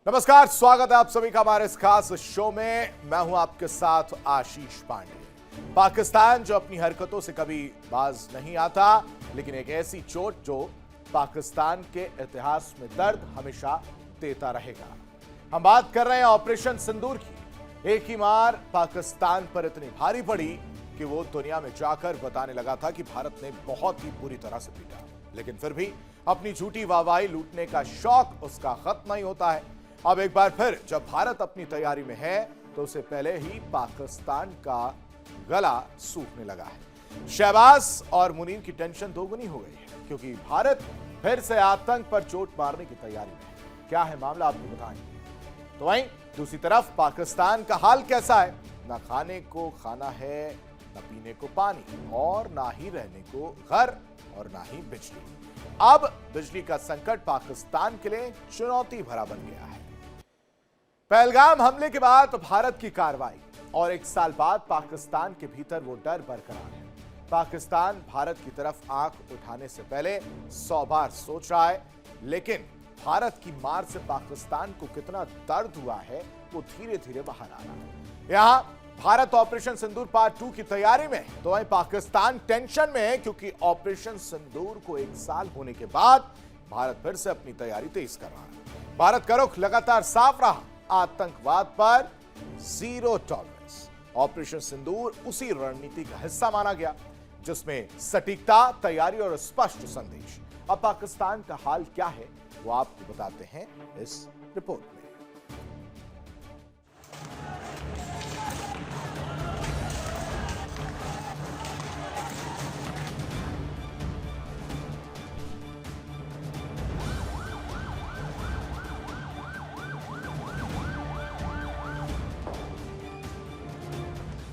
नमस्कार, स्वागत है आप सभी का हमारे इस खास शो में। मैं हूं आपके साथ आशीष पांडे। पाकिस्तान जो अपनी हरकतों से कभी बाज नहीं आता, लेकिन एक ऐसी चोट जो पाकिस्तान के इतिहास में दर्द हमेशा देता रहेगा। हम बात कर रहे हैं ऑपरेशन सिंदूर की। एक ही मार पाकिस्तान पर इतनी भारी पड़ी कि वो दुनिया में जाकर बताने लगा था कि भारत ने बहुत ही बुरी तरह से पीटा, लेकिन फिर भी अपनी झूठी वाहवाही लूटने का शौक उसका खत्म नहीं होता है। अब एक बार फिर जब भारत अपनी तैयारी में है तो उससे पहले ही पाकिस्तान का गला सूखने लगा है। शहबाज और मुनीर की टेंशन दोगुनी हो गई है, क्योंकि भारत फिर से आतंक पर चोट मारने की तैयारी में है। क्या है मामला, आपको बताएंगे। तो वहीं दूसरी तरफ पाकिस्तान का हाल कैसा है? ना खाने को खाना है, ना पीने को पानी, और ना ही रहने को घर, और ना ही बिजली। अब बिजली का संकट पाकिस्तान के लिए चुनौती भरा बन गया है। पहलगाम हमले के बाद भारत की कार्रवाई, और एक साल बाद पाकिस्तान के भीतर वो डर बरकरार है। पाकिस्तान भारत की तरफ आंख उठाने से पहले 100 बार सोच रहा है, लेकिन भारत की मार से पाकिस्तान को कितना दर्द हुआ है वो धीरे धीरे बाहर आ रहा है। यहां भारत ऑपरेशन सिंदूर पार्ट 2 की तैयारी में है, तो वहीं पाकिस्तान टेंशन में है, क्योंकि ऑपरेशन सिंदूर को 1 साल होने के बाद भारत फिर से अपनी तैयारी तेज कर रहा है। भारत का रुख लगातार साफ रहा, आतंकवाद पर जीरो टॉलरेंस। ऑपरेशन सिंदूर उसी रणनीति का हिस्सा माना गया जिसमें सटीकता, तैयारी और स्पष्ट संदेश। अब पाकिस्तान का हाल क्या है वो आपको बताते हैं इस रिपोर्ट में।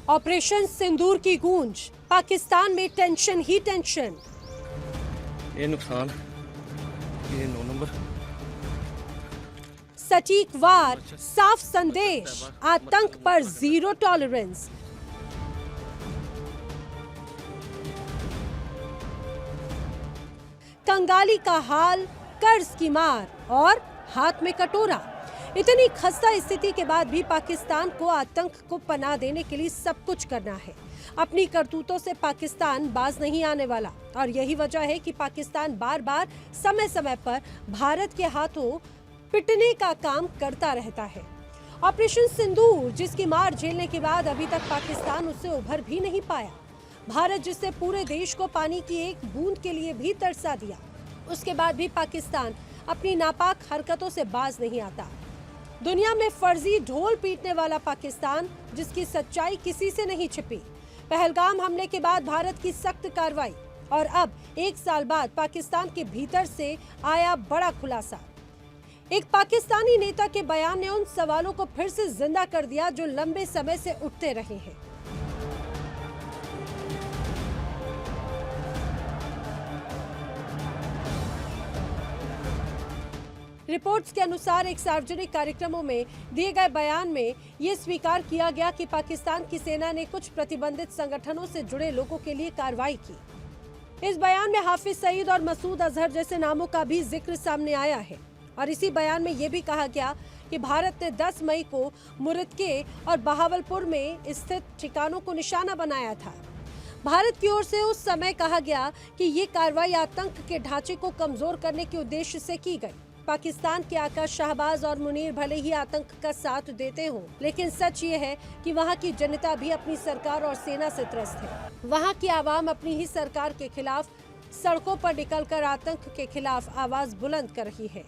ऑपरेशन सिंदूर की गूंज, पाकिस्तान में टेंशन ही टेंशन। ये नुकसान, ये 9 नंबर। सटीक वार, साफ संदेश, आतंक पर जीरो टॉलरेंस। कंगाली का हाल, कर्ज की मार और हाथ में कटोरा। इतनी खस्ता स्थिति के बाद भी पाकिस्तान को आतंक को पनाह देने के लिए सब कुछ करना है। अपनी करतूतों से पाकिस्तान बाज नहीं आने वाला, और यही वजह है कि पाकिस्तान बार बार समय समय पर भारत के हाथों पिटने का काम करता रहता है। ऑपरेशन सिंदूर जिसकी मार झेलने के बाद अभी तक पाकिस्तान उससे उभर भी नहीं पाया। भारत जिससे पूरे देश को पानी की एक बूंद के लिए भी तरसा दिया, उसके बाद भी पाकिस्तान अपनी नापाक हरकतों से बाज नहीं आता। दुनिया में फर्जी ढोल पीटने वाला पाकिस्तान, जिसकी सच्चाई किसी से नहीं छिपी। पहलगाम हमले के बाद भारत की सख्त कार्रवाई, और अब 1 साल बाद पाकिस्तान के भीतर से आया बड़ा खुलासा। एक पाकिस्तानी नेता के बयान ने उन सवालों को फिर से जिंदा कर दिया जो लंबे समय से उठते रहे हैं। रिपोर्ट्स के अनुसार एक सार्वजनिक कार्यक्रमों में दिए गए बयान में ये स्वीकार किया गया कि पाकिस्तान की सेना ने कुछ प्रतिबंधित संगठनों से जुड़े लोगों के लिए कार्रवाई की। इस बयान में हाफिज सईद और मसूद अजहर जैसे नामों का भी जिक्र सामने आया है, और इसी बयान में ये भी कहा गया कि भारत ने 10 मई को मुरतके और बहावलपुर में स्थित ठिकानों को निशाना बनाया था। भारत की ओर से उस समय कहा गया कि ये कार्रवाई आतंक के ढांचे को कमजोर करने के उद्देश्य से की गई। पाकिस्तान के आका शहबाज और मुनीर भले ही आतंक का साथ देते हों, लेकिन सच ये है कि वहाँ की जनता भी अपनी सरकार और सेना से त्रस्त है। वहाँ की आवाम अपनी ही सरकार के खिलाफ सड़कों पर निकलकर आतंक के खिलाफ आवाज बुलंद कर रही है।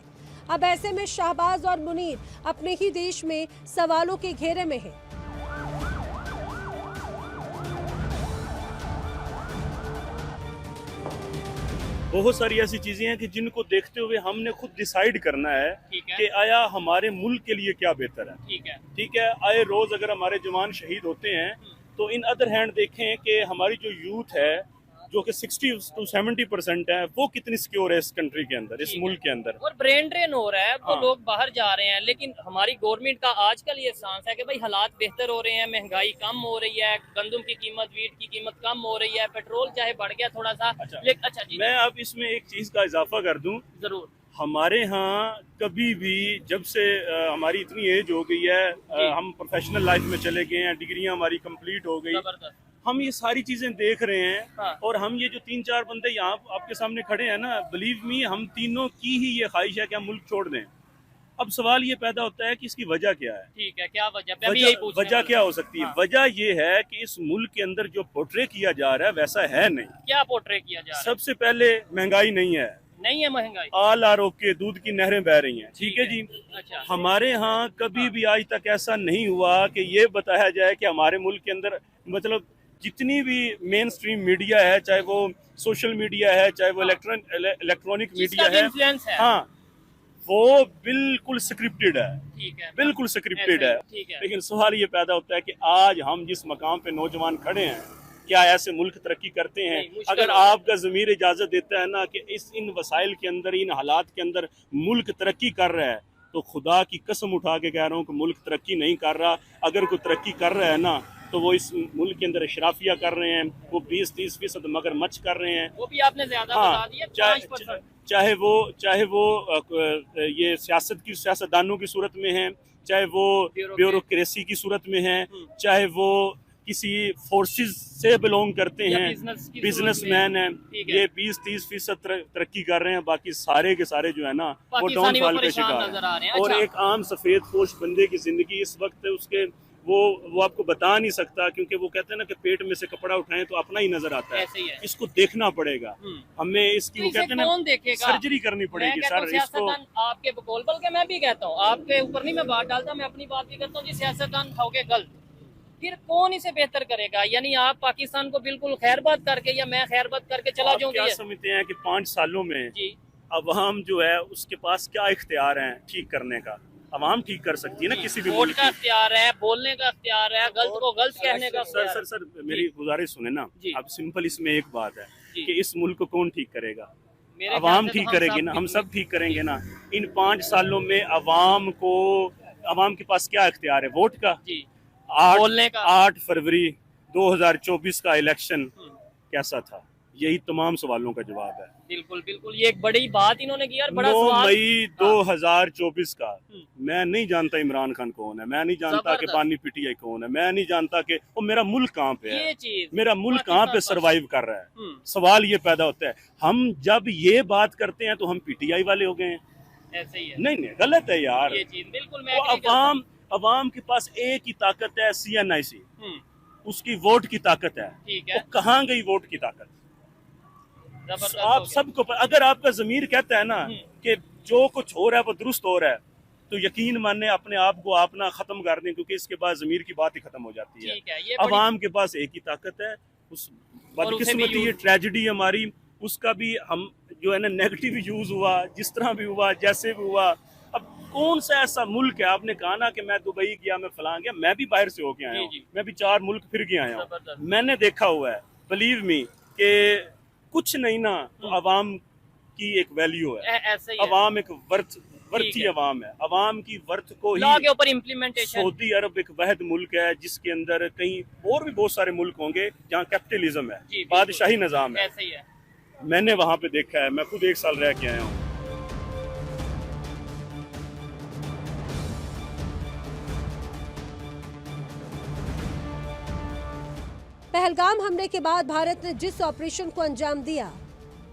अब ऐसे में शहबाज और मुनीर अपने ही देश में सवालों के घेरे में है। बहुत सारी ऐसी चीजें हैं कि जिनको देखते हुए हमने खुद डिसाइड करना है कि आया हमारे मुल्क के लिए क्या बेहतर है। ठीक है, आए रोज अगर हमारे जवान शहीद होते हैं, तो इन अदर हैंड देखें कि हमारी जो यूथ है, जो कि 60 to 70% है, वो कितनी सिक्योर है इस कंट्री के अंदर, इस मुल्क के अंदर। और ब्रेन ड्रेन हो रहा है, वो हाँ। लोग बाहर जा रहे हैं, लेकिन हमारी गवर्नमेंट का आजकल ये स्टांस है कि भाई हालात बेहतर हो रहे हैं, महंगाई कम हो रही है, गंदम की कीमत, वीट की कीमत कम हो रही है, पेट्रोल चाहे बढ़ गया थोड़ा सा। अच्छा अच्छा जी, मैं अब इसमें एक चीज का इजाफा कर दूं। जरूर। हमारे यहाँ कभी भी जब से हमारी इतनी एज हो गई है, हम प्रोफेशनल लाइफ में चले गए हैं, डिग्रियां हमारी कंप्लीट हो गई, हम ये सारी चीजें देख रहे हैं। हाँ। और हम ये जो 3-4 बंदे यहाँ आपके सामने खड़े हैं ना, बिलीव मी, हम तीनों की ही ये ख्वाहिश है कि हम मुल्क छोड़ दें। अब सवाल ये पैदा होता है कि इसकी वजह क्या है। ठीक है, क्या वजह? मैं भी यही पूछने वजह वाला क्या हो सकती है? हाँ। वजह ये है कि इस मुल्क के अंदर जो पोर्ट्रे किया जा रहा है वैसा है नहीं। क्या पोर्ट्रे किया जा रहा है? सबसे पहले महंगाई नहीं है, नहीं है महंगाई। आल आरोग्य दूध की नहरें बह रही हैं। ठीक है जी। अच्छा। हमारे यहाँ कभी भी आज तक ऐसा नहीं हुआ कि ये बताया जाए कि हमारे मुल्क के अंदर, मतलब जितनी भी मेन स्ट्रीम मीडिया है, चाहे वो सोशल मीडिया है, चाहे वो इलेक्ट्रॉनिक मीडिया है, इन्फ्लुएंस है, हाँ, वो बिल्कुल स्क्रिप्टेड है। ठीक है, बिल्कुल स्क्रिप्टेड है। ठीक है। लेकिन सवाल ये पैदा होता है कि आज हम जिस मकाम पे नौजवान खड़े हैं, क्या ऐसे मुल्क तरक्की करते हैं? नहीं, मुश्किल अगर होगा। आपका ज़मीर इजाज़त देता है ना कि इन वसाइल के अंदर, इन हालात के अंदर मुल्क तरक्की कर रहा है, तो खुदा की कसम उठा के कह रहा हूँ कि मुल्क तरक्की नहीं कर रहा। अगर कोई तरक्की कर रहा है ना, तो वो इस मुल्क के अंदर इशराफिया कर रहे हैं, वो 20-30% मगरमच्छ कर रहे हैं। वो भी आपने ज्यादा हाँ, बता दिया, 5%। चाहे वो ये सियासतदानों की सूरत में है, चाहे वो ब्यूरोक्रेसी की सूरत में है, चाहे वो किसी फोर्सेस से बिलोंग करते या हैं, बिजनेसमैन हैं, ये 20-30% तरक्की कर रहे हैं। बाकी सारे के सारे जो है ना, वो पाकिस्तानी डाउनफॉल का परेशान शिकार नजर आ रहे हैं। और अच्छा। एक आम सफेद पोश बंदे की जिंदगी इस वक्त उसके वो आपको बता नहीं सकता, क्योंकि वो कहते हैं ना कि पेट में से कपड़ा उठाएं तो अपना ही नजर आता है। ऐसे ही है। इसको देखना पड़ेगा हमें, इसकी वो इसे कहते हैं कौन ना, देखेगा? सर्जरी करनी पड़ेगी मैं कहता हूं सर इसको। सियासतदान आपके बकौल, बल्कि मैं भी कहता हूँ, आपके ऊपर नहीं मैं बात डालता, मैं अपनी बात भी करता हूँ जी, सियासतदान होगे गलत, फिर कौन इसे बेहतर करेगा? यानी आप पाकिस्तान को बिल्कुल खैरबाद करके या मैं खैरबाद करके चला आप क्या जाऊंगी? समझते हैं कि 5 सालों में जी, अवाम जो है उसके पास क्या इख्तियार है ठीक करने का? अवाम ठीक कर सकती है ना किसी भी वोट मुल्क का की। इख्तियार है, बोलने का इख्तियार है, गलत को गलत कहने का सर इख्तियार सर है। सर मेरी गुजारिश सुने ना, जी। अब सिंपल इसमें एक बात है जी। कि इस मुल्क को कौन ठीक करेगा? मेरे अवाम ख्याल से ठीक तो करेगी ना, हम सब ठीक करेंगे ना। इन 5 सालों में अवाम के पास क्या इख्तियार है? वोट का। जी, 8 बोलने का। 8 फरवरी 2024 का इलेक्शन कैसा था? यही तमाम सवालों का जवाब है। बिल्कुल बिल्कुल, ये एक बड़ी बात इन्होंने की यार, बड़ा 9 सवाल। मई 2024 का मैं नहीं जानता इमरान खान कौन है, मैं नहीं जानता कि जबरदस्त। बानी पीटीआई कौन है, मैं नहीं जानता कि वो मेरा मुल्क कहाँ पे ये है, चीज मेरा मुल्क कहाँ पे पाकिस्तान सरवाइव कर रहा है। हम्म। सवाल ये पैदा होता है, हम जब ये बात करते हैं तो हम पीटीआई वाले हो गए हैं। ऐसे ही है नहीं, गलत है यार। ये चीज, बिल्कुल मैं वो agree करता हूं। अवाम के पास एक ही ताकत है, CNIC, हम्म, उसकी वोट की ताकत है। ठीक वो है, कहाँ गई वोट की ताकत? जबरदस्त हो आप गया। सबको अगर आपका जमीर कहता है ना कि जो कुछ हो रहा है वो दुरुस्त हो रहा है, तो यकीन माने अपने आप को आप ना खत्म कर दें, क्योंकि इसके बाद जमीर की बात ही खत्म हो जाती है। ठीक है, ये बड़ी- अवाम के पास एक ही ताकत है। उस बदकिस्मती, ये ट्रेजेडी हमारी, उसका भी हम जो है ना नेगेटिव यूज हुआ, जिस तरह भी हुआ, जैसे भी हुआ। अब कौन सा ऐसा मुल्क है, आपने कहा ना कि मैं दुबई गया, मैं फलां गया, मैं भी बाहर से होके आया हूँ, जी, जी। मैं भी 4 मुल्क फिर के आया हूँ, जबरदस्त। मैंने देखा हुआ है, बिलीव मी, कि कुछ नहीं ना तो अवाम की एक वैल्यू है। ऐसे ही है। अवाम एक वर्थी है। अवाम है। अवाम की वर्थ को लॉ ही के ऊपर इम्प्लीमेंटेशन। सऊदी अरब एक वहद मुल्क है जिसके अंदर कहीं और भी बहुत सारे मुल्क होंगे जहाँ कैपिटलिज्म है, जी, बिल्कुल। बादशाही निजाम है। ऐसे ही है। मैंने वहां पे देखा है, मैं खुद 1 साल रह के आया हूँ। पहलगाम हमले के बाद भारत ने जिस ऑपरेशन को अंजाम दिया,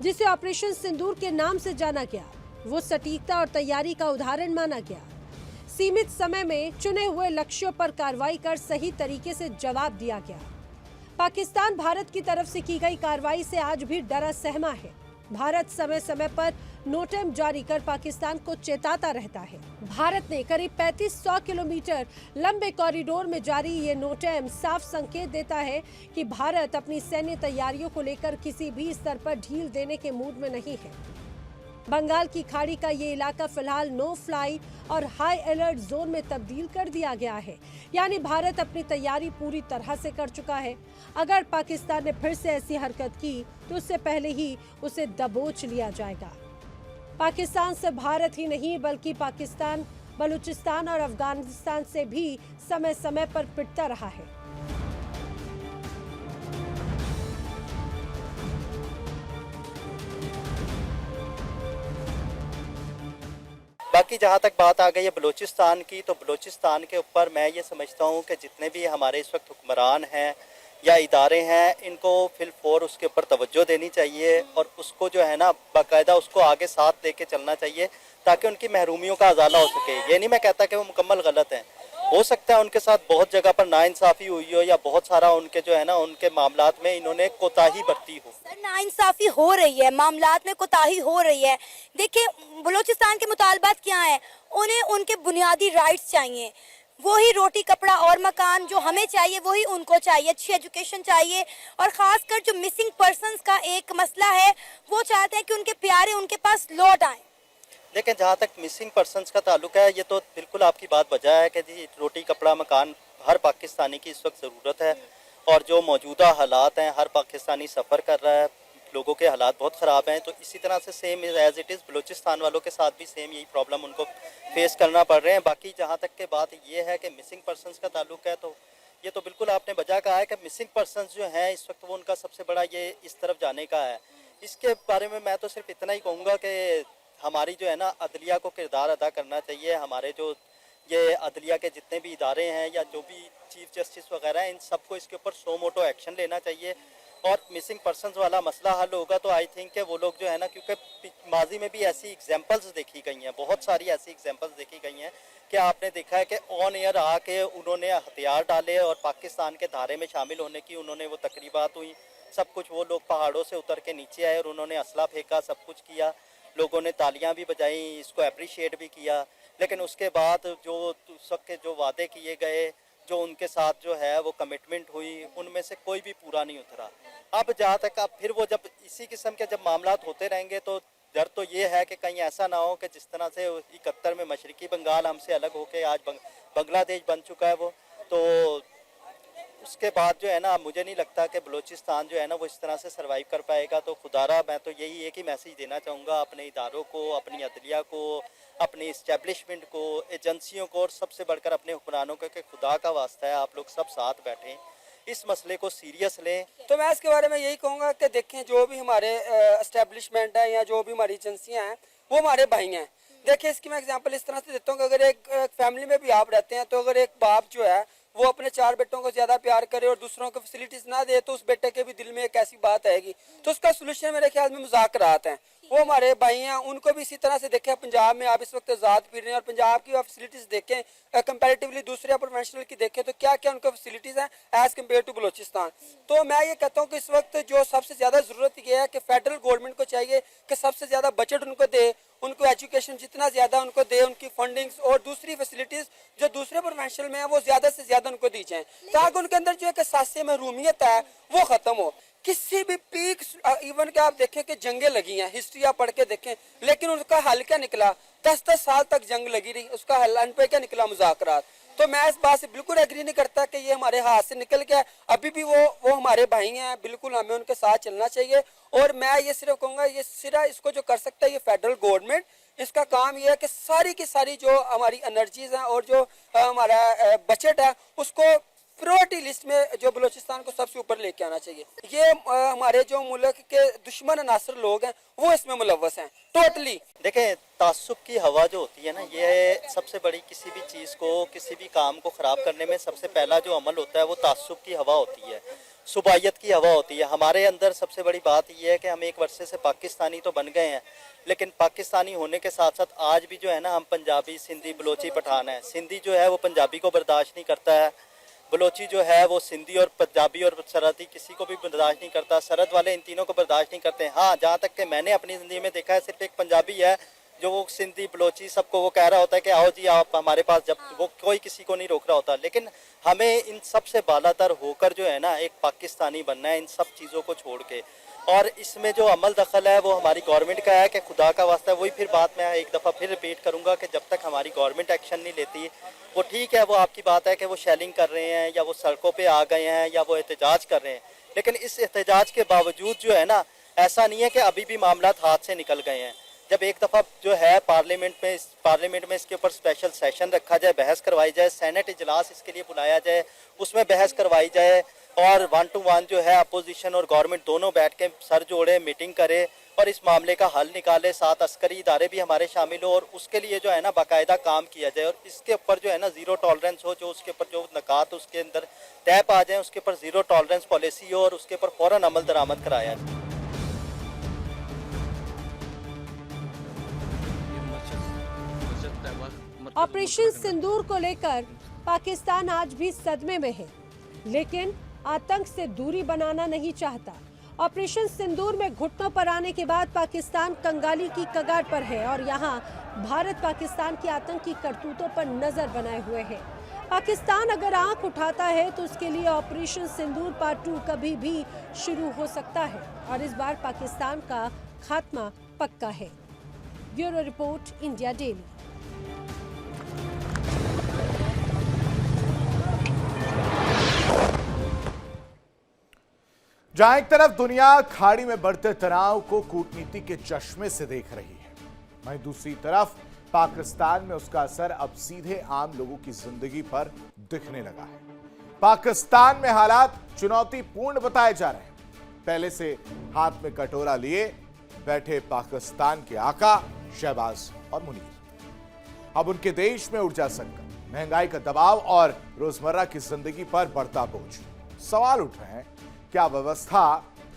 जिसे ऑपरेशन सिंदूर के नाम से जाना गया, वो सटीकता और तैयारी का उदाहरण माना गया। सीमित समय में चुने हुए लक्ष्यों पर कार्रवाई कर सही तरीके से जवाब दिया गया। पाकिस्तान भारत की तरफ से की गई कार्रवाई से आज भी डरा सहमा है। भारत समय समय पर नोटम जारी कर पाकिस्तान को चेताता रहता है। भारत ने करीब 3500 किलोमीटर लंबे कॉरिडोर में जारी ये नोटम साफ संकेत देता है कि भारत अपनी सैन्य तैयारियों को लेकर किसी भी स्तर पर ढील देने के मूड में नहीं है। बंगाल की खाड़ी का ये इलाका फिलहाल नो फ्लाई और हाई अलर्ट जोन में तब्दील कर दिया गया है, यानी भारत अपनी तैयारी पूरी तरह से कर चुका है। अगर पाकिस्तान ने फिर से ऐसी हरकत की तो उससे पहले ही उसे दबोच लिया जाएगा। पाकिस्तान से भारत ही नहीं बल्कि पाकिस्तान बलूचिस्तान और अफगानिस्तान से भी समय समय पर पिटता रहा है। बाकी जहाँ तक बात आ गई है बलूचिस्तान की, तो बलूचिस्तान के ऊपर मैं ये समझता हूँ कि जितने भी हमारे इस वक्त हुक्मरान हैं या इदारे हैं, इनको फिलफौर उसके ऊपर तवज्जो देनी चाहिए और उसको जो है ना बाकायदा उसको आगे साथ लेके चलना चाहिए ताकि उनकी महरूमियों का अजाला हो सके। ये नहीं मैं कहता कि वो मुकम्मल गलत हैं, हो सकता है उनके साथ बहुत जगह पर नाइंसाफ़ी हुई हो या बहुत सारा उनके जो है ना उनके मामलात में इन्होंने कोताही बरती हो। सर नाइंसाफी हो रही है, मामलात में कोताही हो रही है। देखिए बलूचिस्तान के मुतालबात क्या है, उन्हें उनके बुनियादी राइट्स चाहिए, वही रोटी कपड़ा और मकान जो हमें चाहिए वही उनको चाहिए, अच्छी एजुकेशन चाहिए और ख़ासकर जो मिसिंग पर्सनस का एक मसला है वो चाहते हैं कि उनके प्यारे उनके पास लौट आए। लेकिन जहाँ तक मिसिंग पर्सनस का ताल्लुक है, ये तो बिल्कुल आपकी बात वजह है कि जी रोटी कपड़ा मकान हर पाकिस्तानी की इस वक्त ज़रूरत है और जो मौजूदा हालात हैं हर पाकिस्तानी सफ़र कर रहा है, लोगों के हालात बहुत ख़राब हैं। तो इसी तरह से same as it is Balochistan वालों के साथ भी सेम यही प्रॉब्लम उनको फेस करना पड़ रहे हैं। बाकी जहाँ तक के बात ये है कि मिसिंग पर्सनस का ताल्लुक है, तो ये तो बिल्कुल आपने वजह कहा है कि मिसिंग पर्सनस जो हैं इस वक्त वो उनका सबसे बड़ा ये इस तरफ जाने का है। इसके बारे में मैं तो सिर्फ इतना ही कहूँगा कि हमारी जो है ना अदलिया को किरदार अदा करना चाहिए। हमारे जो ये अदलिया के जितने भी इदारे हैं या जो भी चीफ जस्टिस वगैरह हैं, इन सबको इसके ऊपर सो मोटो एक्शन लेना चाहिए और मिसिंग पर्सनस वाला मसला हल होगा तो आई थिंक कि वो लोग जो है ना, क्योंकि माजी में भी ऐसी एग्जांपल्स देखी गई हैं, बहुत सारी ऐसी एग्जांपल्स देखी गई हैं कि आपने देखा है कि ऑन एयर आके उन्होंने हथियार डाले और पाकिस्तान के धारे में शामिल होने की उन्होंने वो तकरीबात हुई, सब कुछ वो लोग पहाड़ों से उतर के नीचे आए और उन्होंने असला फेंका, सब कुछ किया, लोगों ने तालियां भी बजाई, इसको अप्रिशिएट भी किया। लेकिन उसके बाद जो उस वक्त के जो वादे किए गए, जो उनके साथ जो है वो कमिटमेंट हुई, उनमें से कोई भी पूरा नहीं उतरा। अब जहाँ तक अब फिर वो जब इसी किस्म के जब मामलात होते रहेंगे तो डर तो ये है कि कहीं ऐसा ना हो कि जिस तरह से 71 में मशरकी बंगाल हमसे अलग होके आज बांग्लादेश बन चुका है वो, तो उसके बाद जो है ना मुझे नहीं लगता कि बलूचिस्तान जो है ना वो इस तरह से सर्वाइव कर पाएगा। तो खुदारा मैं तो यही एक ही मैसेज देना चाहूँगा अपने इदारों को, अपनी अदलिया को, अपनी इस्टेब्लिशमेंट को, एजेंसियों को और सबसे बढ़कर अपने हुक्मरानों को कि खुदा का वास्ता है आप लोग सब साथ बैठें, इस मसले को सीरियस लें। तो मैं इसके बारे में यही कहूँगा कि देखें जो भी हमारे इस्टेब्लिशमेंट है या जो भी हमारी एजेंसियाँ हैं वो हमारे भाई हैं। देखिए इसकी मैं एग्जांपल इस तरह से देता हूँ कि अगर एक फैमिली में भी आप रहते हैं तो अगर एक बाप जो है वो अपने 4 बेटों को ज्यादा प्यार करे और दूसरों को फैसिलिटीज ना दे तो उस बेटे के भी दिल में एक ऐसी बात आएगी। तो उसका सोल्यूशन मेरे ख्याल में मुज़ाकरात हैं, वो हमारे भाई हैं, उनको भी इसी तरह से देखें। पंजाब में आप इस वक्त आज़ाद फिर रहे हैं और पंजाब की फैसिलिटीज देखें कंपैरेटिवली दूसरे प्रोफेशनल की देखें तो क्या क्या उनको फैसिलिटीज हैं एज कम्पेयर टू बलूचिस्तान। तो मैं ये कहता हूँ कि इस वक्त जो सबसे ज़्यादा ज़रूरत ये है कि फेडरल गवर्नमेंट को चाहिए कि सबसे ज़्यादा बजट उनको दे, उनको एजुकेशन जितना ज़्यादा उनको दे, उनकी फंडिंग्स और दूसरी फैसिलिटीज़ जो दूसरे प्रोफेशनल में है वो ज़्यादा से ज़्यादा उनको दी जाएँ ताकि उनके अंदर जो एक एहसास महरूमियत है वो ख़त्म हो। किसी भी पीक इवन के आप देखें कि जंगें लगी हैं, हिस्ट्री आप पढ़ के देखें, लेकिन उसका हल क्या निकला? 10-10 साल तक जंग लगी रही, उसका हल पे क्या निकला? मुज़ाकरात। तो मैं इस बात से बिल्कुल एग्री नहीं करता कि ये हमारे हाथ से निकल गया, अभी भी वो हमारे भाई हैं, बिल्कुल हमें उनके साथ चलना चाहिए। और मैं ये सिर्फ कहूँगा ये सिर्फ इसको जो कर सकता है ये फेडरल गवर्नमेंट, इसका काम ये है कि सारी की सारी जो हमारी एनर्जीज हैं और जो हमारा बजट है उसको प्रायोरिटी लिस्ट में जो बलूचिस्तान को सबसे ऊपर लेके आना चाहिए। ये हमारे जो मुल्क के दुश्मन अनासर लोग हैं वो इसमें मुलव्वस हैं टोटली। देखें तासुब की हवा जो होती है ना, ये सबसे बड़ी किसी भी चीज़ को किसी भी काम को ख़राब करने में सबसे पहला जो अमल होता है वो तासुब की हवा होती है, सुबायत की हवा होती है। हमारे अंदर सबसे बड़ी बात यह है कि हम एक वर्षे से पाकिस्तानी तो बन गए हैं, लेकिन पाकिस्तानी होने के साथ साथ आज भी जो है ना हम पंजाबी, सिंधी, बलोची, पठान हैं। सिंधी जो है वो पंजाबी को बर्दाश्त नहीं करता है, बलोची जो है वो सिंधी और पंजाबी और सरहदी किसी को भी बर्दाश्त नहीं करता, सरहद वाले इन तीनों को बर्दाश्त नहीं करते। हाँ, जहाँ तक कि मैंने अपनी ज़िंदगी में देखा है सिर्फ एक पंजाबी है जो वो सिंधी बलोची सबको वो कह रहा होता है कि आओ जी आप हमारे पास, जब वो कोई किसी को नहीं रोक रहा होता। लेकिन हमें इन सब से बालातर होकर जो है ना एक पाकिस्तानी बनना है, इन सब चीज़ों को छोड़ के। और इसमें जो अमल दखल है वो हमारी गवर्नमेंट का है कि खुदा का वास्ता है। वही फिर बात मैं एक दफ़ा फिर रिपीट करूँगा कि जब तक हमारी गवर्नमेंट एक्शन नहीं लेती, वो ठीक है वो आपकी बात है कि वो शेलिंग कर रहे हैं या वो सड़कों पे आ गए हैं या वो एहतजाज कर रहे हैं, लेकिन इस एहतजाज के बावजूद जो है ना ऐसा नहीं है कि अभी भी मामलात हाथ से निकल गए हैं। जब एक दफ़ा जो है पार्लियामेंट में इसके ऊपर स्पेशल सेशन रखा जाए, बहस करवाई जाए, सेनेट इजलास इसके लिए बुलाया जाए, उसमें बहस करवाई जाए और 1 to 1 जो है अपोजिशन और गवर्नमेंट दोनों बैठ के सर जोड़े मीटिंग करे और इस मामले का हल निकाले, साथ अस्करी इदारे भी हमारे शामिल हो और उसके लिए जो है ना बाकायदा काम किया जाए और इसके ऊपर जो है ना ज़ीरो टॉलरेंस हो, जो उसके ऊपर जो नकात उसके अंदर तय पा जाए उसके ऊपर ज़ीरो टॉलरेंस पॉलिसी हो और उसके ऊपर फ़ौरन अमल दरामद कराया जाए। ऑपरेशन सिंदूर को लेकर पाकिस्तान आज भी सदमे में है, लेकिन आतंक से दूरी बनाना नहीं चाहता। ऑपरेशन सिंदूर में घुटनों पर आने के बाद पाकिस्तान कंगाली की कगार पर है और यहाँ भारत पाकिस्तान की आतंकी करतूतों पर नजर बनाए हुए है। पाकिस्तान अगर आंख उठाता है तो उसके लिए ऑपरेशन सिंदूर पार्ट 2 कभी भी शुरू हो सकता है और इस बार पाकिस्तान का खात्मा पक्का है। Bureau report, India daily. जहां एक तरफ दुनिया खाड़ी में बढ़ते तनाव को कूटनीति के चश्मे से देख रही है, वहीं दूसरी तरफ पाकिस्तान में उसका असर अब सीधे आम लोगों की जिंदगी पर दिखने लगा है। पाकिस्तान में हालात चुनौतीपूर्ण बताए जा रहे हैं। पहले से हाथ में कटोरा लिए बैठे पाकिस्तान के आका शहबाज और मुनीर, अब उनके देश में ऊर्जा संकट, महंगाई का दबाव और रोजमर्रा की जिंदगी पर बढ़ता बोझ। सवाल उठ रहे हैं, क्या व्यवस्था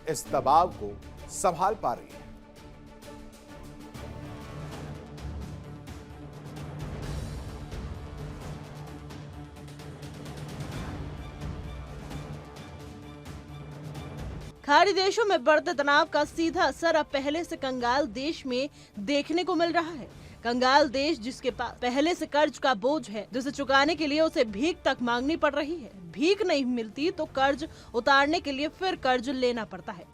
इस दबाव को संभाल पा रही है? खाड़ी देशों में बढ़ते तनाव का सीधा असर अब पहले से कंगाल देश में देखने को मिल रहा है। कंगाल देश जिसके पास पहले से कर्ज का बोझ है, जिसे चुकाने के लिए उसे भीख तक मांगनी पड़ रही है। भीख नहीं मिलती तो कर्ज उतारने के लिए फिर कर्ज लेना पड़ता है।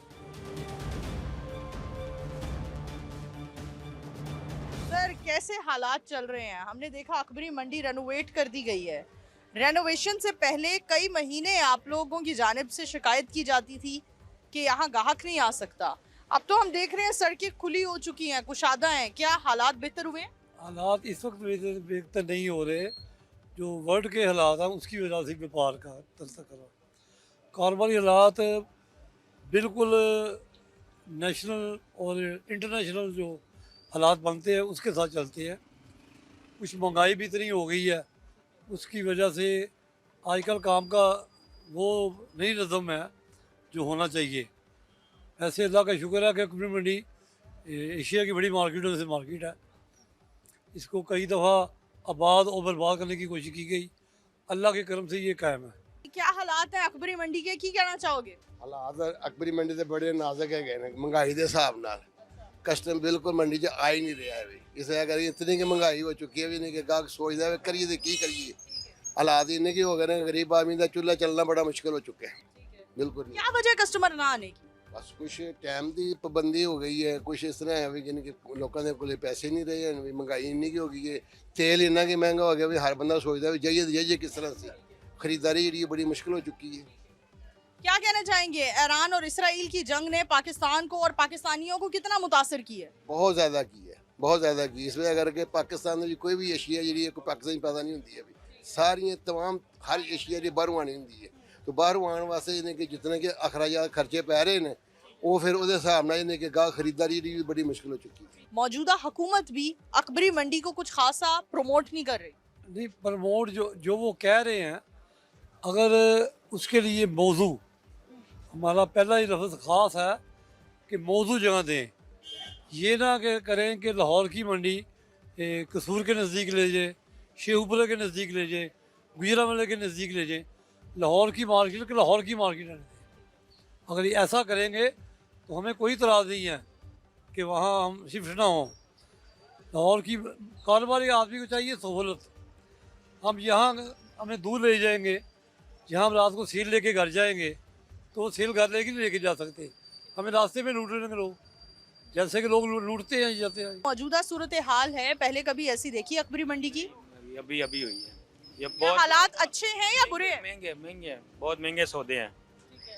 सर, कैसे हालात चल रहे हैं? हमने देखा अकबरी मंडी रेनोवेट कर दी गई है। रेनोवेशन से पहले कई महीने आप लोगों की जानिब से शिकायत की जाती थी कि यहाँ गाहक नहीं आ सकता। अब तो हम देख रहे हैं सड़कें खुली हो चुकी हैं, कुशादा हैं। क्या हालात बेहतर हुए? हालात इस वक्त बेहतर नहीं हो रहे। जो वर्ल्ड के हालात हैं उसकी वजह से व्यापार का तस्करा, कारोबारी हालात बिल्कुल नेशनल और इंटरनेशनल जो हालात बनते हैं उसके साथ चलते हैं। कुछ महंगाई भी इतनी हो गई है, उसकी वजह से आजकल काम का वो नहीं नज़म है जो होना चाहिए। ऐसे अल्लाह का शुक्र है कि अकबरी मंडी एशिया की बड़ी मार्केटों से मार्केट है। इसको कई दफ़ा आबाद और बर्बाद करने की कोशिश की गई, अल्लाह के करम से ये कायम है। क्या हालात है अकबरी मंडी के, की कहना चाहोगे? हालात अकबरी मंडी से बड़े नाजुक है, महंगाई के हिसाब नाल कस्टम बिल्कुल मंडी च आ ही नहीं रहा है। इसे अगर इतनी की महंगाई हो चुकी है भी नहीं कि गाहक सोचता है करिए तो की करिए। हालात इन्ने की हो गए हैं, गरीब आदमी का चूल्हा चलना बड़ा मुश्किल हो चुका है। बिल्कुल क्या वजह कस्टमर ना आने की? बस कुछ टाइम की पाबंदी हो गई है, कुछ इस तरह है भी जिनके लोगों के कोल पैसे नहीं रहे हैं, महंगाई इन्नी की हो गई है, तेल इन्ना की महंगा हो गया भी हर बंदा सोचता है जाइए जाइए किस तरह से। खरीदारी जी बड़ी मुश्किल हो चुकी है। क्या कहना चाहेंगे, ईरान और इसराइल की जंग ने पाकिस्तान को और पाकिस्तानियों को कितना मुतासर की है? बहुत ज़्यादा की है, बहुत ज़्यादा की। इस वजह करके पाकिस्तान में कोई भी एशिया जी कोई पाकिस्तान पैदा नहीं होती है अभी, सारियाँ तमाम हर एशिया जी बाहरों आनी होंगी है। तो बाहरों आने वास्ते इन्हें कि जितने के अखराजात खर्चे पै रहे हैं वो फिर उस हिसाब नाल इन्हें कि गाह खरीदारी भी बड़ी मुश्किल हो चुकी है। मौजूदा हुकूमत भी अकबरी मंडी को कुछ खासा प्रमोट नहीं कर रही। नहीं, प्रमोट जो वो कह रहे हैं, अगर उसके लिए मौजू, हमारा पहला ही लफ्ज़ ख़ास है कि मौजू जगह दें। ये ना कि करें कि लाहौर की मंडी कसूर के नज़दीक ले जाए, शेखुपुरा के नज़दीक ले जाए, गुजरावाला के नज़दीक ले जाए। लाहौर की मार्केट के लाहौर की मार्केट है। अगर ये ऐसा करेंगे तो हमें कोई इतराज़ नहीं है कि वहाँ हम शिफ्ट ना हों। लाहौर की कारोबारी आदमी को चाहिए सहूलत। हम यहाँ हमें दूर ले जाएंगे, जहाँ हम रात को सील लेके घर जाएंगे तो वो सील घर लेके नहीं लेके जा सकते, हमें रास्ते में लूट लेंगे लोग, जैसे कि लोग लूटते हैं जाते हैं। मौजूदा सूरत हाल है, पहले कभी ऐसी देखी अकबरी मंडी की? अभी अभी हुई है। ये बहुत हालात अच्छे हैं या बुरे हैं? महंगे महंगे बहुत महंगे सौदे हैं।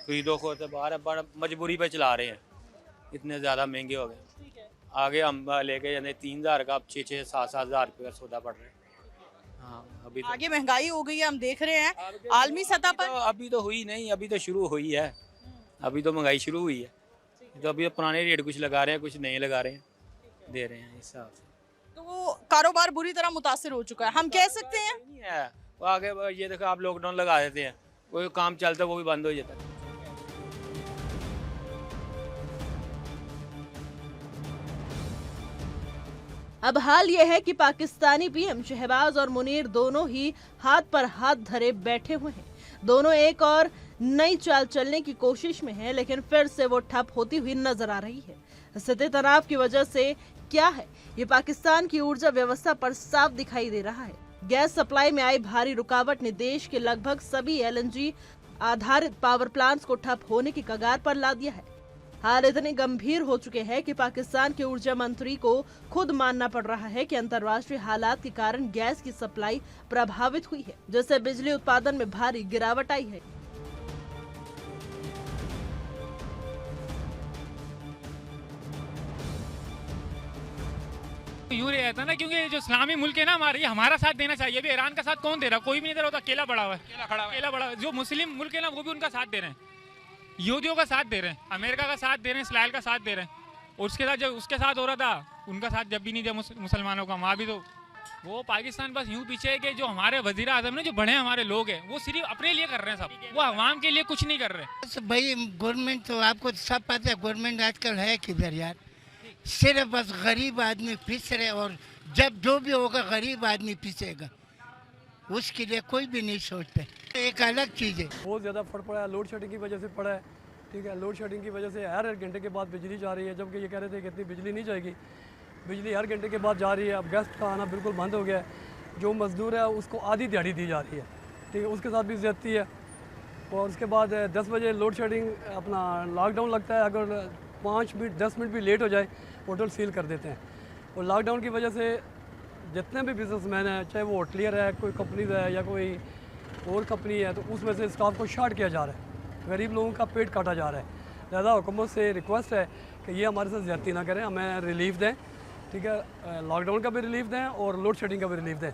खरीदो को तो बाहर बड़ा मजबूरी पे चला रहे हैं, इतने ज़्यादा महंगे हो गए। आगे हम लेके जाने 3000 का, अब 6-6, 7-7 हज़ार रुपये का सौदा पड़ रहा है। हाँ, अभी तो आगे महंगाई हो गई है, हम देख रहे हैं आलमी सतह पर। अभी तो हुई नहीं, अभी तो शुरू हुई है, अभी तो महंगाई शुरू हुई है। तो अभी पुराने रेट कुछ लगा रहे हैं, कुछ नहीं लगा रहे हैं, दे रहे हैं इस हिसाब से। तो कारोबार बुरी तरह मुतासिर हो चुका है, हम कह सकते हैं। नहीं है वो आगे, ये देखो आप लॉकडाउन लगा देते हैं, कोई काम चलता है वो भी बंद हो जाता है। अब हाल यह है कि पाकिस्तानी पीएम शहबाज और मुनीर दोनों ही हाथ पर हाथ धरे बैठे हुए हैं। दोनों एक और नई चाल चलने की कोशिश में हैं, लेकिन फिर से वो ठप होती हुई नजर आ रही है। स्थिति तनाव की वजह से क्या है, ये पाकिस्तान की ऊर्जा व्यवस्था पर साफ दिखाई दे रहा है। गैस सप्लाई में आई भारी रुकावट ने देश के लगभग सभी एलएनजी आधारित पावर प्लांट्स को ठप होने की कगार पर ला दिया है। हाल इतने गंभीर हो चुके हैं कि पाकिस्तान के ऊर्जा मंत्री को खुद मानना पड़ रहा है कि अंतर्राष्ट्रीय हालात के कारण गैस की सप्लाई प्रभावित हुई है, जिससे बिजली उत्पादन में भारी गिरावट आई है। यूँ रहता ना, क्योंकि जो इस्लामी मुल्क है ना हमारे, ये हमारा साथ देना चाहिए। अभी ईरान का साथ कौन दे रहा? कोई भी नहीं दे रहा, अकेला बड़ा हुआ है, अकेला बड़ा। जो मुस्लिम मुल्क है ना वो भी उनका साथ दे रहे हैं, यहूदियों का साथ दे रहे हैं, अमेरिका का साथ दे रहे हैं, इसराइल का साथ दे रहे हैं। और उसके साथ जब उसके साथ हो रहा था, उनका साथ जब भी नहीं दिया मुसलमानों का, वहाँ भी तो वो पाकिस्तान बस यूँ पीछे है कि जो हमारे वजीर आजम ने, जो बड़े हमारे लोग हैं, वो सिर्फ अपने लिए कर रहे हैं सब, वो अवाम के लिए कुछ नहीं कर रहे। भाई गवर्नमेंट तो आपको सब पता है, गवर्नमेंट आजकल है किधर यार, सिर्फ बस गरीब आदमी पिस रहे, और जब जो भी होगा गरीब आदमी पिसेगा, उसके लिए कोई भी नहीं सोचते। एक अलग चीज़ है, बहुत ज़्यादा फर्क पड़ा है, लोड शेडिंग की वजह से पड़ा है। ठीक है, लोड शेडिंग की वजह से हर घंटे के बाद बिजली जा रही है, जबकि ये कह रहे थे कि इतनी बिजली नहीं जाएगी। बिजली हर घंटे के बाद जा रही है। अब गेस्ट का आना बिल्कुल बंद हो गया है। जो मजदूर है उसको आधी दिहाड़ी दी जा रही है, ठीक है, उसके साथ भी ज्यादती है। और उसके बाद 10 बजे लोड शेडिंग अपना लॉकडाउन लगता है। अगर 5 मिनट 10 मिनट भी लेट हो जाए, होटल सील कर देते हैं। और लॉकडाउन की वजह से जितने भी बिजनेसमैन हैं, चाहे वो होटलियर है, कोई कंपनीज है या कोई और कंपनी है, तो उसमें से स्टाफ को शार्ट किया जा रहा है, गरीब लोगों का पेट काटा जा रहा है। लिहाजा हुकूमत से रिक्वेस्ट है कि ये हमारे साथ ज़्यादती ना करें, हमें रिलीफ दें, ठीक है, लॉकडाउन का भी रिलीफ दें और लोड शेडिंग का भी रिलीफ दें।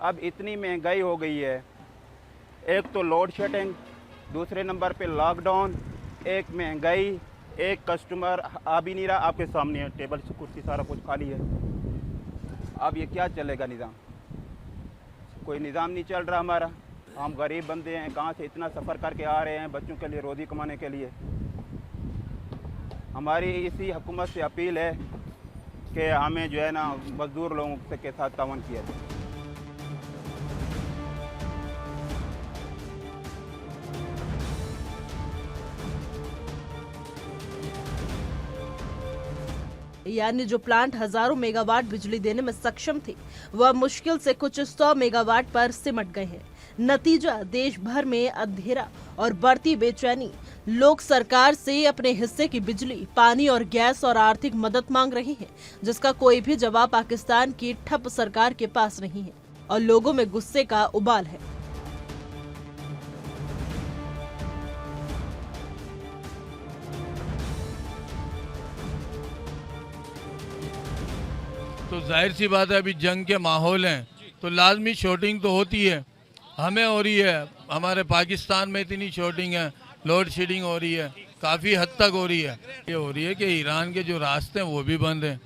अब इतनी महंगाई हो गई है, एक तो लोड शेडिंग, दूसरे नंबर पे लॉकडाउन, एक महंगाई, एक कस्टमर आ भी नहीं रहा। आपके सामने है, टेबल कुर्सी सारा कुछ खाली है। अब ये क्या चलेगा निज़ाम? कोई निज़ाम नहीं चल रहा हमारा। हम गरीब बंदे हैं, कहाँ से इतना सफ़र करके आ रहे हैं बच्चों के लिए, रोज़ी कमाने के लिए। हमारी इसी हुकूमत से अपील है कि हमें जो है ना मज़दूर लोगों के साथ तावन किया जाए। यानी जो प्लांट हजारों मेगावाट बिजली देने में सक्षम थे, वह मुश्किल से कुछ 100 मेगावाट पर सिमट गए हैं। नतीजा देश भर में अंधेरा और बढ़ती बेचैनी। लोग सरकार से अपने हिस्से की बिजली, पानी और गैस और आर्थिक मदद मांग रहे हैं, जिसका कोई भी जवाब पाकिस्तान की ठप सरकार के पास नहीं है और लोगों में गुस्से का उबाल है। तो जाहिर सी बात है, अभी जंग के माहौल हैं तो लाजमी शॉर्टिंग तो होती है, हमें हो रही है, हमारे पाकिस्तान में इतनी शॉर्टिंग है, लोड शेडिंग हो रही है, काफ़ी हद तक हो रही है। ये हो रही है कि ईरान के जो रास्ते हैं वो भी बंद हैं,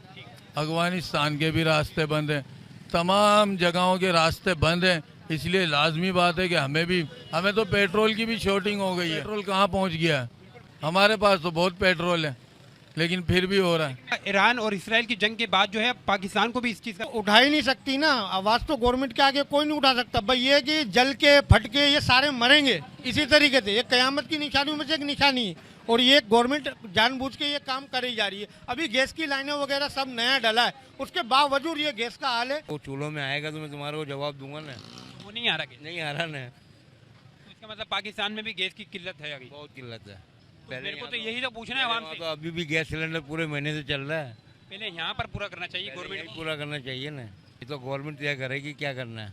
अफगानिस्तान के भी रास्ते बंद हैं, तमाम जगहों के रास्ते बंद हैं। इसलिए लाजमी बात है कि हमें तो पेट्रोल की भी शॉर्टिंग हो गई है। पेट्रोल कहाँ पहुँच गया है? हमारे पास तो बहुत पेट्रोल है, लेकिन फिर भी हो रहा है। ईरान और इसराइल की जंग के बाद जो है पाकिस्तान को भी इस चीज़ का उठा ही नहीं सकती ना आवाज़, तो गवर्नमेंट के आगे कोई नहीं उठा सकता। भाई ये कि जल के फट के ये सारे मरेंगे इसी तरीके से, ये कयामत की निशानियों में से एक निशानी है। और ये गवर्नमेंट जानबूझ के ये काम करी जा रही है। अभी गैस की लाइनें वगैरह सब नया डला है, उसके बावजूद ये गैस का हाल है। वो चूल्हों में आएगा तो मैं तुम्हारे को जवाब दूंगा ना। वो नहीं आ रहा, नहीं आ रहा ना, तो इसका मतलब पाकिस्तान में भी गैस की किल्लत है, अभी बहुत किल्लत है। मेरे को तो यही तो पूछना है आवाम से। तो अभी भी गैस सिलेंडर पूरे महीने से चल रहा है। पहले यहाँ पर पूरा करना चाहिए, गवर्नमेंट पूरा करना चाहिए ना। ये तो गवर्नमेंट तय करेगी क्या करना है,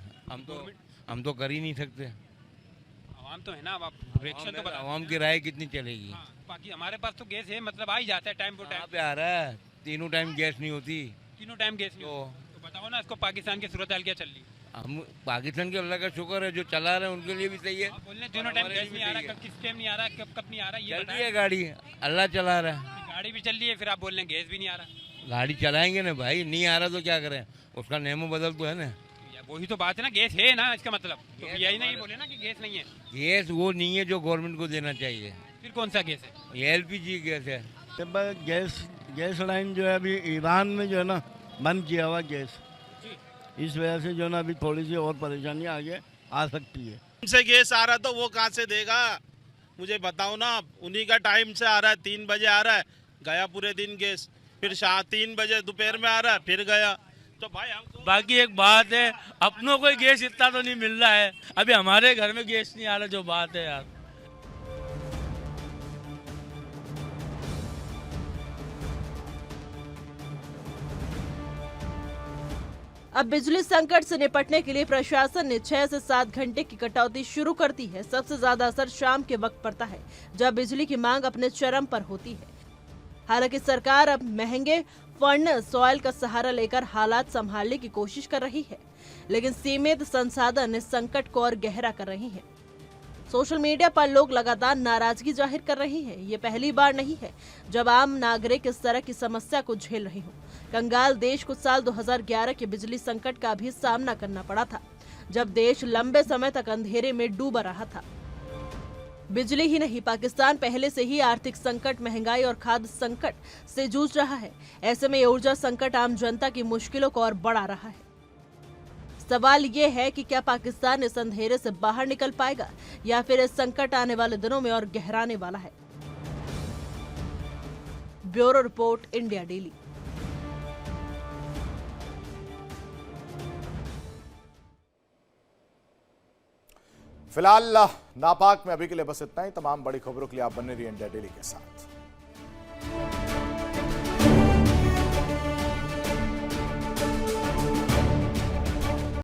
हम तो कर ही नहीं सकते। आवाम तो है ना, रिएक्शन तो आवाम की राय कितनी चलेगी। बाकी हमारे पास तो गैस है, मतलब आ ही जाता है टाइम टू टाइम पे आ रहा है। तीनों टाइम गैस नहीं होती, तीनों टाइम गैस नहीं तो बताओ ना, इसको पाकिस्तान की सूरत हाल क्या चल रही है? हम पाकिस्तान के अल्लाह का शुक्र है, जो चला रहे हैं उनके लिए भी सही है। बोलने तीनों टाइम गैस नहीं आ रहा, कब किस टाइम नहीं आ रहा, कब नहीं आ रहा, ये है गाड़ी, अल्लाह चला रहा है। गाड़ी भी चल रही है, फिर आप बोल रहे हैं गैस भी नहीं आ रहा। गाड़ी चलाएंगे ना भाई, नहीं आ रहा तो क्या करें, उसका नेमो बदल तो है ना। वही तो बात है ना, गैस है ना, इसका मतलब तो यही नहीं बोले ना कि गैस नहीं है। गैस वो नहीं है जो गवर्नमेंट को देना चाहिए। फिर कौन सा गैस है? ये LPG गैस है। गैस लाइन जो है अभी ईरान में जो है ना बंद किया हुआ गैस, इस वजह से जो है ना अभी थोड़ी सी और परेशानी आगे आ सकती है। से गैस आ रहा तो वो कहाँ से देगा, मुझे बताओ ना। उन्हीं का टाइम से आ रहा है, 3 बजे आ रहा है, गया पूरे दिन गैस, फिर 3 बजे दोपहर में आ रहा है, फिर गया। तो भाई हम बाकी एक बात है, अपनों को गैस इतना तो नहीं मिल रहा है, अभी हमारे घर में गैस नहीं आ रहा, जो बात है यार। अब बिजली संकट से निपटने के लिए प्रशासन ने 6 से 7 घंटे की कटौती शुरू कर दी है। सबसे ज्यादा असर शाम के वक्त पड़ता है, जब बिजली की मांग अपने चरम पर होती है। हालांकि सरकार अब महंगे फर्नेस ऑयल का सहारा लेकर हालात संभालने की कोशिश कर रही है, लेकिन सीमित संसाधन इस संकट को और गहरा कर रही है। सोशल मीडिया पर लोग लगातार नाराजगी जाहिर कर रहे हैं। ये पहली बार नहीं है जब आम नागरिक इस तरह की समस्या को झेल रहे हों। कंगाल देश को साल 2011 के बिजली संकट का भी सामना करना पड़ा था, जब देश लंबे समय तक अंधेरे में डूबा रहा था। बिजली ही नहीं, पाकिस्तान पहले से ही आर्थिक संकट, महंगाई और खाद्य संकट से जूझ रहा है। ऐसे में ऊर्जा संकट आम जनता की मुश्किलों को और बढ़ा रहा है। सवाल ये है कि क्या पाकिस्तान इस अंधेरे से बाहर निकल पाएगा या फिर इस संकट आने वाले दिनों में और गहराने वाला है। Bureau report, India daily. फिलहाल नापाक में अभी के लिए बस इतना ही। तमाम बड़ी खबरों के लिए आप बने रहिए इंडिया डेली के साथ।